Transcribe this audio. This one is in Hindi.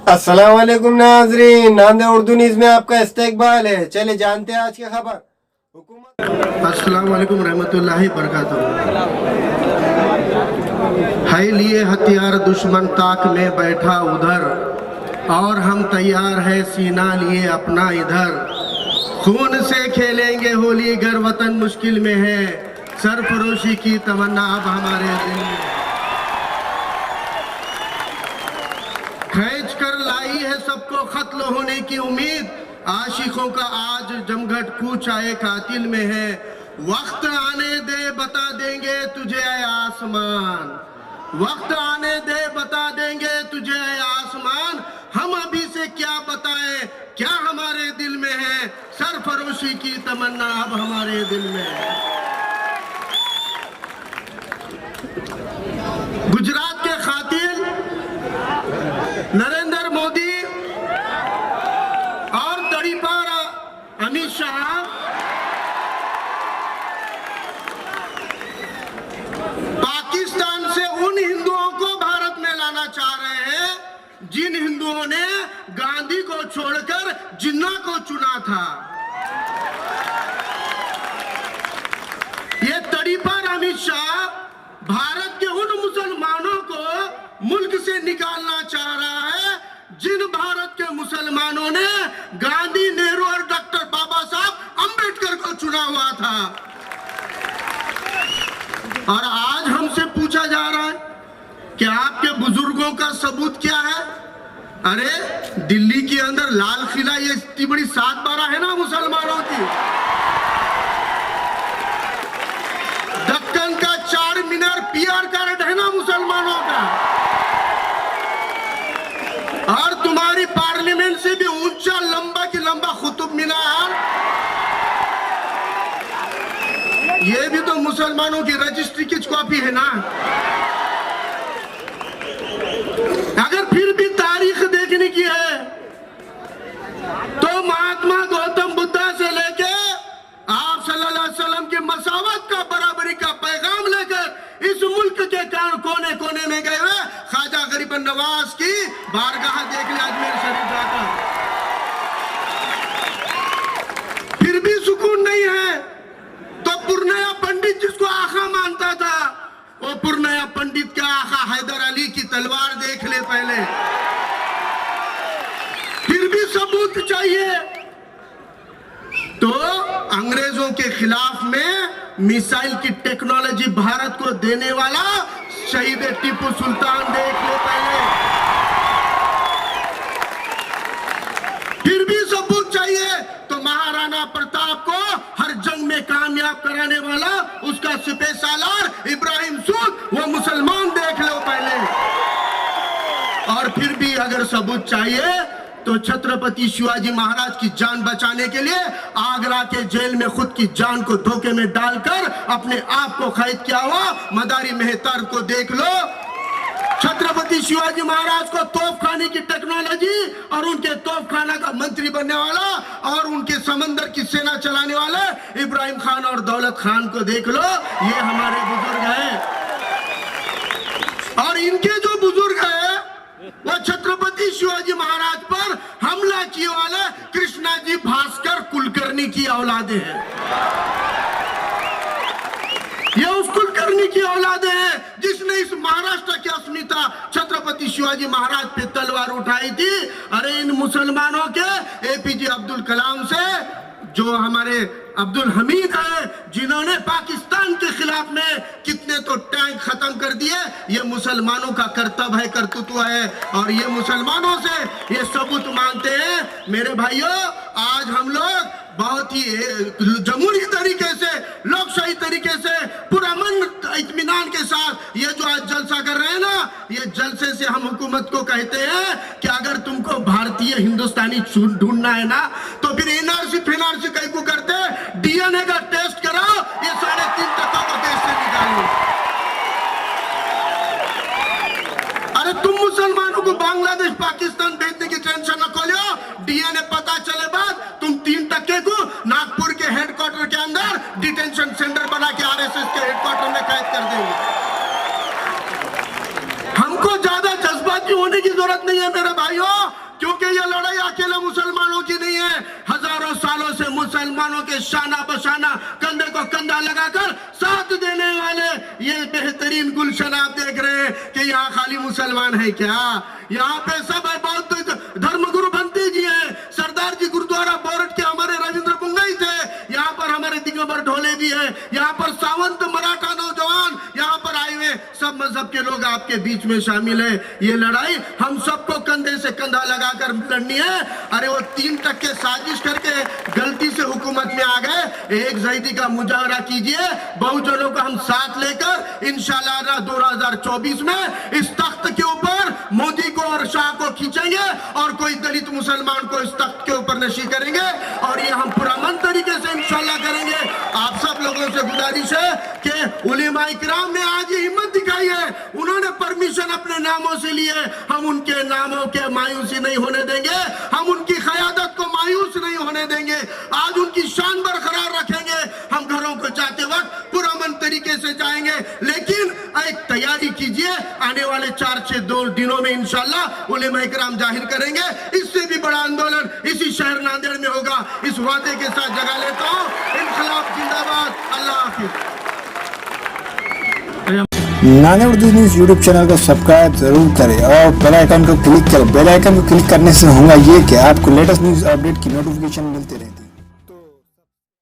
अस्सलाम वालेकुम नाजरीन, नांदे उर्दू न्यूज़ में आपका इस्तकबाल है। चले जानते हैं आज की खबर। अस्सलाम वालेकुम रहमतुल्लाहि बरकातहू। है लिए हथियार दुश्मन ताक में बैठा उधर, और हम तैयार है सीना लिए अपना इधर। खून से खेलेंगे होली गर वतन मुश्किल में है, सरफरोशी की तमन्ना अब हमारे दिल में। खींच कर लाई है सबको खत्ल होने की उम्मीद, आशिकों का आज जमघट कूच आए कातिल में है। वक्त आने दे बता देंगे तुझे ऐ आसमान, वक्त आने दे बता देंगे तुझे ऐ आसमान। हम अभी से क्या बताएं क्या हमारे दिल में है, सरफरोशी की तमन्ना अब हमारे दिल में है। गुजरात के खातिर नरेंद्र मोदी और तड़ीपार अमित शाह पाकिस्तान से उन हिंदुओं को भारत में लाना चाह रहे हैं जिन हिंदुओं ने गांधी को छोड़कर जिन्ना को चुना था। ये तड़ीपार अमित शाह भारत के उन मुसलमानों को मुल्क से निकालना चाह रहा है जिन भारत के मुसलमानों ने गांधी, नेहरू और डॉक्टर बाबा साहब अंबेडकर को चुना हुआ था। और आज हमसे पूछा जा रहा है कि आपके बुजुर्गों का सबूत क्या है। अरे दिल्ली के अंदर लाल किला ये इतनी बड़ी 7/12 है ना मुसलमानों की। दक्कन का 4 मीनार PR कार्ड है ना मुसलमानों का। और तुम्हारी पार्लियामेंट से भी ऊंचा लंबा की लंबा कुतुब मीनार, ये भी तो मुसलमानों की रजिस्ट्री की कॉपी है ना। अगर फिर भी तारीख देखने की है तो महात्मा गौतम बुद्धा से लेके आप सल्लल्लाहु अलैहि वसल्लम की मसावत का, बराबरी का पैगाम लेकर इस मुल्क के कोने कोने में गए हुए ख्वाजा गरीब नवाज की बारगाह देख ले अजमेर शरीफ जाकर, फिर भी सुकून नहीं है। तो पुरनया पंडित जिसको आका मानता था, वो पुरनया पंडित का आका हैदर अली की तलवार देख ले पहले, फिर भी सबूत चाहिए। तो अंग्रेजों के खिलाफ में मिसाइल की टेक्नोलॉजी भारत को देने वाला शहीद टीपू सुल्तान देख ले पहले, फिर भी सबूत चाहिए। तो महाराणा प्रताप को हर जंग में कामयाब कराने वाला उसका सिपह सालार इब्राहिम सूद, वो मुसलमान देख लो पहले। और फिर भी अगर सबूत चाहिए तो छत्रपति शिवाजी महाराज की जान बचाने के लिए आगरा के जेल में खुद की जान को धोखे में डालकर अपने आप को कैद किया हुआ मदारी मेहतर को देख लो। छत्रपति शिवाजी महाराज को तोपखाने की टेक्नोलॉजी और उनके तोपखाना का मंत्री बनने वाला और उनके समंदर की सेना चलाने वाले इब्राहिम खान और दौलत खान को देख लो। ये हमारे बुजुर्ग हैं। और इनके जो बुजुर्ग हैं वो छत्रपति शिवाजी महाराज पर हमला किए वाले कृष्णाजी भास्कर कुलकर्णी की औलादे हैं। ये उस कुलकर्णी की औलादे हैं जिसने इस महाराष्ट्र की अस्मिता छत्रपति शिवाजी महाराज पे तलवार उठाई थी। अरे इन मुसलमानों के APJ अब्दुल कलाम से जो हमारे अब्दुल हमीद है, जिन्होंने पाकिस्तान के खिलाफ में कितने तो टैंक खत्म कर दिए, ये मुसलमानों का कर्तव्य है, कर्तृत्व है। और ये मुसलमानों से ये सबूत मांगते हैं। मेरे भाइयों, आज हम लोग बहुत ही जमहूरी तरीके से, लोकशाही तरीके से, पुरअमन इत्मीनान के साथ ये जो आज जलसा कर रहे हैं ना, ये जलसे से हम हुकूमत को कहते हैं कि अगर तुमको भारतीय हिंदुस्तानी ढूंढना है ना तो फिर NRC FNRC कहीं को करते, DNA का टेस्ट कराओ, ये 3.5% को देश से निकालो। अरे तुम मुसलमानों को बांग्लादेश, पाकिस्तान भेजने की टेंशन न खोलो। DNA पता चले बाद तुम 3% को नागपुर के हेडक्वार्टर के अंदर डिटेंशन सेंटर बना के RSS के हेडक्वार्टर में कैद कर देंगे। हमको ज्यादा जज्बाती रोने की जरूरत नहीं है मेरे भाइयों, क्योंकि ये लड़ाई अकेले मुसलमानों की नहीं है। हजारों सालों से मुसलमानों के शाना बशाना कंधे को कंधा लगाकर साथ देने वाले ये बेहतरीन गुलशन आप देख रहे हैं कि यहाँ खाली मुसलमान है क्या? यहाँ पे सब है, बौद्ध धर्मगुरु बंती जी है, सरदार जी गुरुद्वारा बोर्ड के हमारे रविंद्र पुंगई थे, यहाँ पर हमारे दिगंबर ढोले भी है, यहाँ पर सावंत मराठा नौजवान यहाँ पर आए हुए सब मजहब के लोग आपके बीच में शामिल है। ये लड़ाई हम सबको कंधे से कंधा लगाकर लड़नी है। अरे वो 3% साजिश करके गलती से हुकूमत में आ गए, एक जैदी का मुजाहरा कीजिए, बहुजनों को हम साथ लेकर इंशाल्लाह 2024 में इस तख्त के ऊपर मोदी को और शाह को खींचेंगे और कोई दलित मुसलमान को इस तख्त के ऊपर नशी करेंगे और ये हम पुरअमन तरीके से इंशाल्लाह करेंगे। आप सब लोगों से गुजारिश है कि उलेमा इकराम ने आज ये हिम्मत दिखाई है, उन्होंने परमिशन अपने नामों से लिए, हम उनके नामों के मायूसी नहीं होने देंगे, हम उनकी क़यादत को मायूस नहीं होने देंगे, आज उनकी शान बरकरार रखेंगे। हम घरों को जाते वक्त पुरअमन तरीके से जाएंगे, लेकिन एक तैयारी कीजिए, आने वाले 4-6 दिनों में इंशाल्लाह उलेमा इकराम जाहिर करेंगे, इससे भी बड़ा आंदोलन इसी शहर नांदेड़ में होगा। इस वादे के साथ जगह लेता हूँ, इनकलाब जिंदाबाद, अल्लाह हाफिज। Nanded Urdu news YouTube channel को सब्सक्राइब जरूर करें और बेल आइकन को क्लिक करें। बेल आइकन को क्लिक करने से होगा ये कि आपको लेटेस्ट न्यूज़ अपडेट की नोटिफिकेशन मिलती रहे।